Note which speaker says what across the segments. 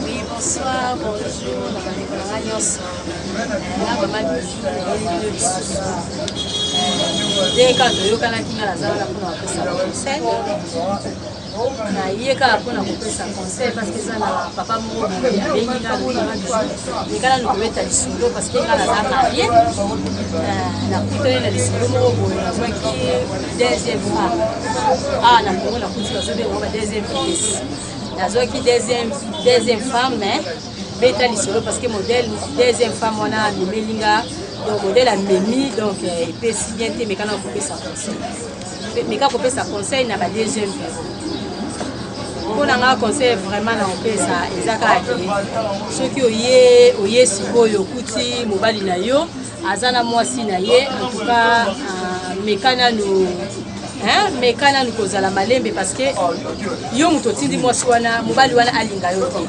Speaker 1: Oui, bonsoir, bonjour, na yeka pona kopesa conseil parce que ça na papa moko bengi na ngala lokobeta lisolo parce que ngala za marié na kutele na lisolo moko boye na zwaki deuxième femme na kongo na kuti bazo benga ba deuxième pièce na zwaki deuxième femme mais beta lisolo parce que modèle deuxième femme wana melinga donc modèle a memi donc epesi bien te mais kana kopesa conseil mais ka kopesa conseil na ba deuxième femme. On a un conseil vraiment dans le pays, ça, ceux qui ont eu sikoyo kuti mobali na yo, azana mwasi na ye, en tout cas, mekana nous kozala malembe parce que yo mutotindi mwasi wana mobali wana alinga yo te.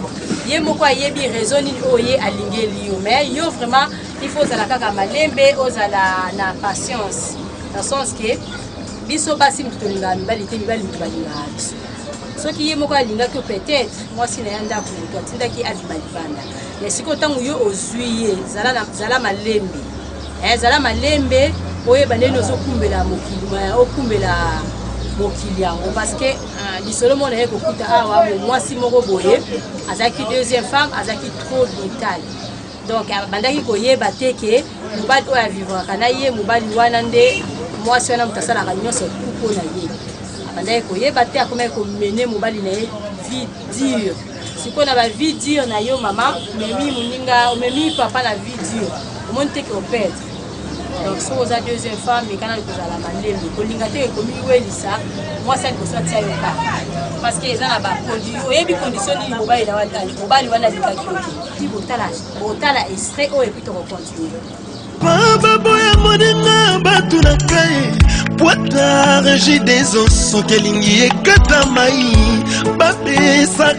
Speaker 1: Ye moko yebi raison ni oye alingeli yo, mais yo vraiment il faut zala kaka malembe, ozala na patience, dans le sens que biso basi mutolinga mibali te mibali mutolinga biso. Ce qui est moka linga que peut-être moi si naenda pour toi tinda ki abima libanda mais siko tangu yo ozuye zala malembe zala malembe oye baneno zo kumbela mokili okumbela mokili yango parce que lisolo mona yeko kuta awa moi si moko boye azaki deuxième femme azaki trop brutal donc bandaki koyeba te ke mobali oya vivre kana ye mobali wana nde moi si wana mutasala kanyoso kuko na ye bandai koyeba te akoma ko mener mobali na ye vie dure siko na ba vie dure na yo mama memi muninga memi papa na vie dure monte ko perdre donc so za deuxième femme mais kana ko za la malembe ko linga te ko mi welisa moi ça ko so tia yo ka parce que za na ba condition oyebi condition ni mobali na wana linga ki botala extrait o et puis to continuer
Speaker 2: Baba boya moninga batu na kai Poita régie des os Son kelingi e kata mai Babe sa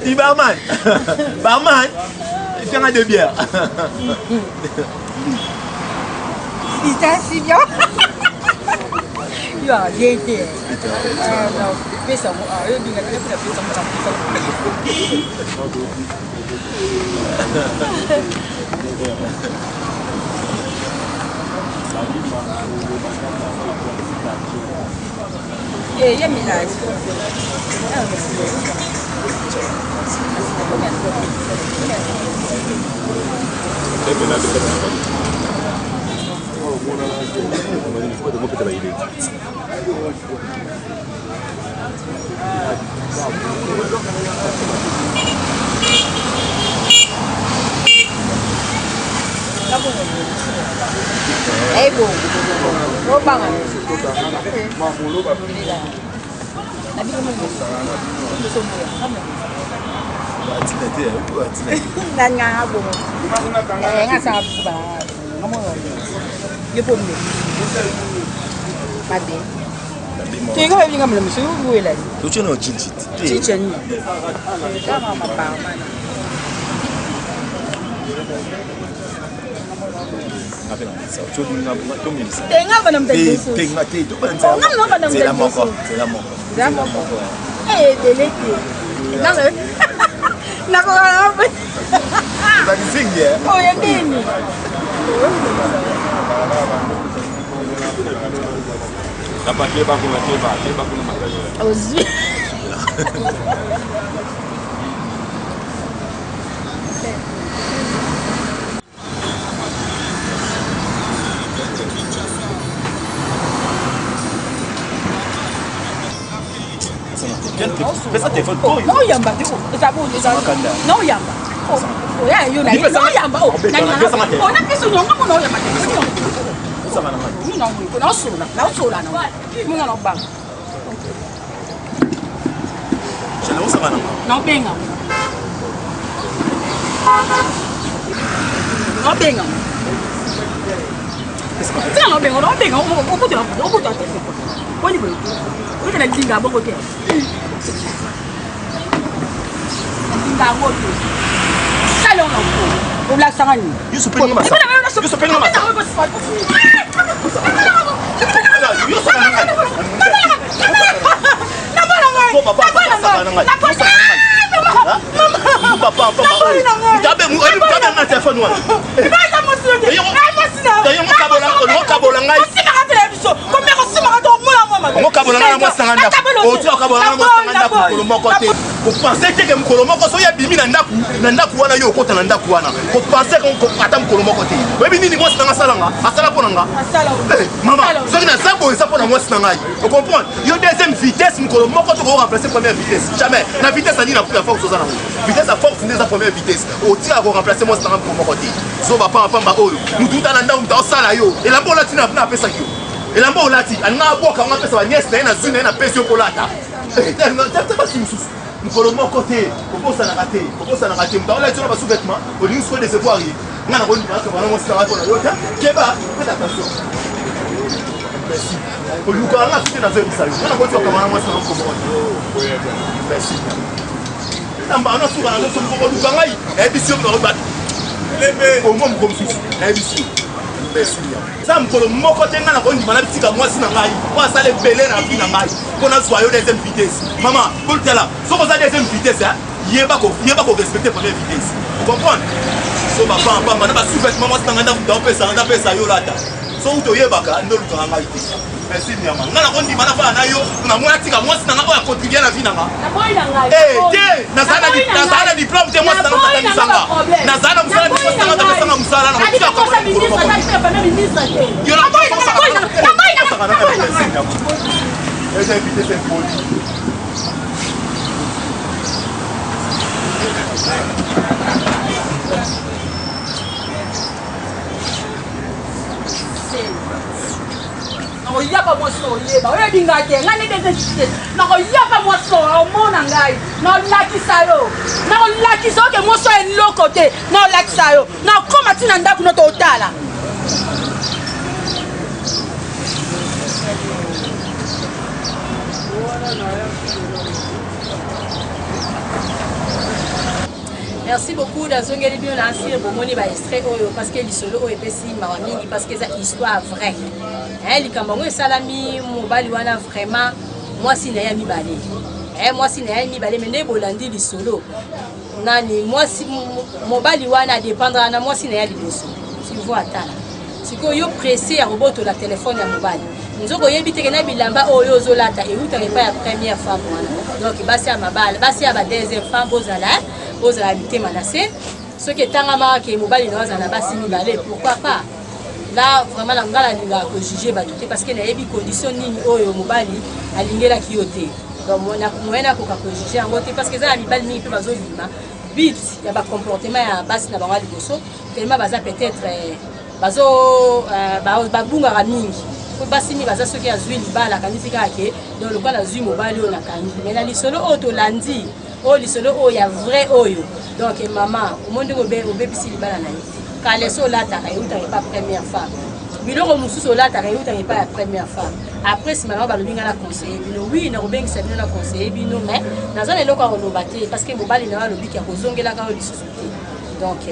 Speaker 2: Dis barman, barman, fais un de bière.
Speaker 3: Putain, c'est bien. Il a bien été. Non, fais ça. Il a bien fait. Il y a mis là. Eh bon, no bangan. Nabi kamu nanya aku, nggak sabar, kamu dia pun ni, mati. Tiga hari kamu belum suruh gue lagi.
Speaker 2: Tu cina cincin.
Speaker 3: Cincin ni, sama apa mana? Tengah apa nama tadi?
Speaker 2: Tengah itu kan
Speaker 3: saya. Oh, apa nama tadi? Saya moko. Delete. Nalo. Nako apa?
Speaker 2: Lagi sing ya?
Speaker 3: Oh, yang ini.
Speaker 2: Dapat dia bangun nama.
Speaker 3: Oh, zui.
Speaker 2: Fais ça téléphone.
Speaker 3: Non yamba diko. Non yamba. Oh ya yo na. Non yamba. Oh na kisu nyonga mo no yamba.
Speaker 2: Sama nama.
Speaker 3: Ni no mo no sura. Na sura na. Mo na no bang.
Speaker 2: Je ne sais pas nama.
Speaker 3: No benga. No benga. c'est quoi? C'est un bengo, on bengo, on peut te la on peut te la tête. On y va. On est dans Dinga bon côté. Dinga moto. Salon on au la sangani.
Speaker 4: Yo se peine massa. Yo se peine massa. Yo se vous pensez que Mkolomoko soya bimi na ndaku wana yo kota na ndaku wana. Vous pensez qu'on attend Mkolomoko te. Webi nini moi sanga salanga? Asala ponanga. Maman, ce qui n'a pas beau ça pour moi sanga. Vous comprenez? Yo deuxième vitesse Mkolomoko to remplacer première vitesse. Jamais. La vitesse a dit la force aux anamou. Vitesse à force n'est la première vitesse. Au tir à remplacer moi sanga Mkolomoko te. Zo ba pa pamba oyo. Mutu ta na ndaku ta sala yo. Et la bola tina na pesa yo. Et la bola ti anga boka nga pesa ba nièce na zune na pesa yo kolata. T'as pas si mususu. Mkolomoko te, kokosa na raté, kokosa na raté. Mtaola tino ba sous-vêtements, au lieu de se voir. Nga na boni parce que vraiment c'est la bonne yota. Keba, faites attention. Merci. Au lieu que nga fite na zo bisayo. Nga na boni kwa kama moi c'est Mkolomoko. Merci. Tamba na suka na zo ko luka ngai. E bisio na robat. Lebe, au moins Mkolomoko. E bisio. Merci. Ça Mkolomoko te nga na boni mana bitika moi sina ngai. Moi ça les belé na vie na ngai. Qu'on a soyé deuxième vitesse. Maman, pour te là, si on a deuxième vitesse, il n'y a pas qu'on respecte première vitesse. Vous comprenez? Si on va pas, on a pas sous-vêtement, moi, c'est un gars on a fait ça, yo là. Si on te y est, on a été. Merci, Niama. On a rendu, on a fait un ayo, on a moins tika, moi, c'est un gars qui contribue à la vie. Eh, tiens, Nazana diplôme, moi, c'est un gars qui s'en va. Nazana, vous savez, c'est un gars qui s'en va. J'ai invité cette folie.
Speaker 3: Non, il n'y a pas moi son, il y a pas. Il y a des gens non, il n'y a pas moi son, mon angai. Non, la qui ça yo. Non, la qui ça que moi son est l'autre côté. Non, la qui ça yo. Non, comment tu n'as pas pour notre hôtel là?
Speaker 1: Merci beaucoup d'azongeli bien lancé pour moni ba extrait oyo parce que lisolo oyo epesi mawa mingi parce que c'est histoire vraie. Hein likambango salami mobali wana vraiment moi si na ya mibale. Moi si na ya mibale mais ne bolandi lisolo. Nani moi si mobali wana dépendra na moi si na ya liboso. Tu vois atala. Siko yo pressé à roboto la téléphone ya mobali. Nzoko yebite ke na bilamba oyo zolata et uta pas la première femme wana. Donc basi ya mabala, basi ya ba deuxième femme bozala. Aux habiter menacés, ce qui est un marque et mobile dans un abassé balai, pourquoi pas? Là, vraiment, la ngala ko juger batuté parce qu'il y a des conditions ni au mobile à l'ingéla qui ôté. Donc, on a moyen pour juger en côté parce que ça a mis balle ni peut pas vivre. Vite, il y a pas comportement à base na bangali bosso, tellement baza peut-être bazo babunga ramingi. Pour basimi baza ce qui a zui libala kanifika ke dans le bal azui mobile on a kanji. Mais na lisolo auto landi. Oh, lisolo oh ya vrai oyo. Donc maman, au monde au bébé si libala na. Quand les so là ta réuta pas première femme. Biloko mususu là ta réuta pas la première femme. Après si maman ba lobinga na conseiller, bino oui na robengi sa bino na conseiller bino mais na zone eloko ko lobate parce que mobali na lobiki ya kozongela ka lisusu. Donc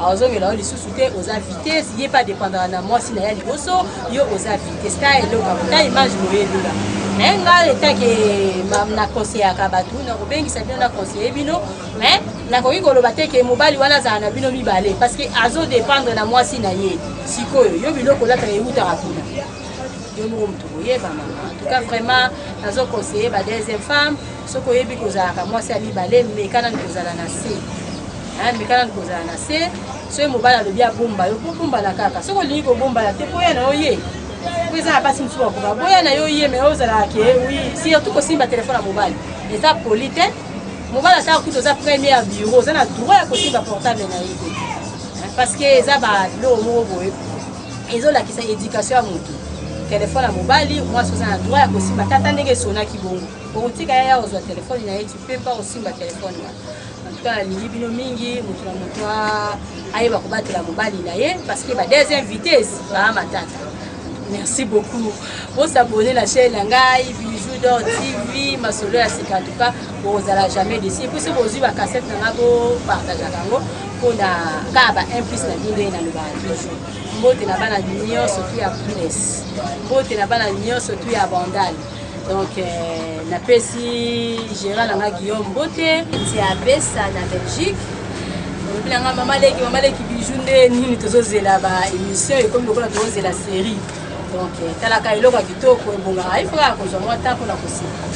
Speaker 1: azongela lisusu te aux invités, il est pas dépendant na moi si na ya liboso, yo aux invités. Ça eloko ta image moye là. Mais l'état que na conseiller à Kabatu, na robengi sa bien na conseiller bino, mais na koki kolobate ke mobali wana za na bino mibale parce que azo dépendre na moi si na ye. Sikoyo yo biloko la ta yuta rapuna. Yo mo mtu yeba mama. En tout cas vraiment nazo conseiller ba deuxième femme, soko yebi kozala ka moi si mibale mais kana kozala na se. Hein, mais kana kozala na se, so mobali lo bia bomba yo bomba la kaka. Soko lingi ko bomba la te poya na oye. Oui, ça passe une fois pour boya na yo yé mais ozala ke oui, surtout ko simba téléphone à mobile. Et ça polité. Mobile ça coûte za premier bureau, ça na droit ya ko simba portable na yé. Parce que ça ba lo mo boye. Ezo la kisa éducation à mutu. Téléphone à mobile, moi ça na droit ya ko simba tata ndenge sona ki bongo. Pour utika ya ozo téléphone na yé, tu peux pas aussi simba téléphone là. En tout cas, les bino mingi, mutu na mutu ayeba ko batela mobile na yé parce que ba deuxième vitesse ba matata. Merci beaucoup. Pour s'abonner à la chaîne Langai, Bijou d'Or TV, ma solo à Sika, en tout cas, vous n'allez jamais décider. Puis si vous avez une cassette, vous partagez pour la un plus la vie dans le bijou. Mbote na bana nion surtout à Punes. Mbote na bana nion surtout à Bandal. Donc na pesi Gérald Langa Guillaume Mbote, c'est à Bessa na Belgique. Maman leki bijou nini tozozela ba émission et comme lokola tozozela série. Donc talaka eloko kitoko ebonga il faut kozwa temps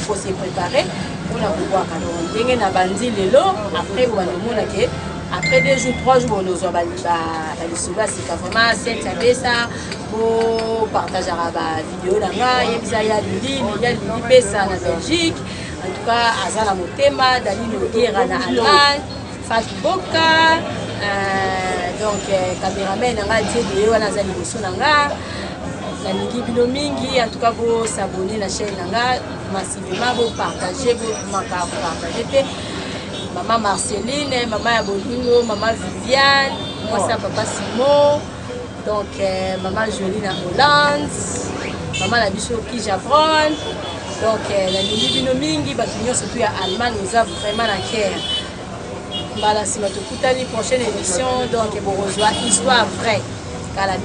Speaker 1: pour se préparer pour la pouvoir alors ndenge na bandi lelo après on va mona que après 2 jours 3 jours nous avons balisula c'est vraiment c'est ça pour partager la vidéo là et puis il y a Lili Pesa na Belgique en tout cas Azala Motema Dali Noguera na Allemagne Fatou Boka donc caméraman nga tie wana za liboso nanga na lingi bino mingi en tout cas vous s'abonner la chaîne nanga massivement vous partager vous partager maman Marceline maman Yabolingo maman Viviane moi ça papa Simon donc maman Jolie na Hollande maman la biso qui Japon donc la lingi bino mingi batunyo surtout ya Allemagne nous a vraiment la cœur. Voilà, si votre prochaine émission, donc, vous rejoignez histoire vraie. Car la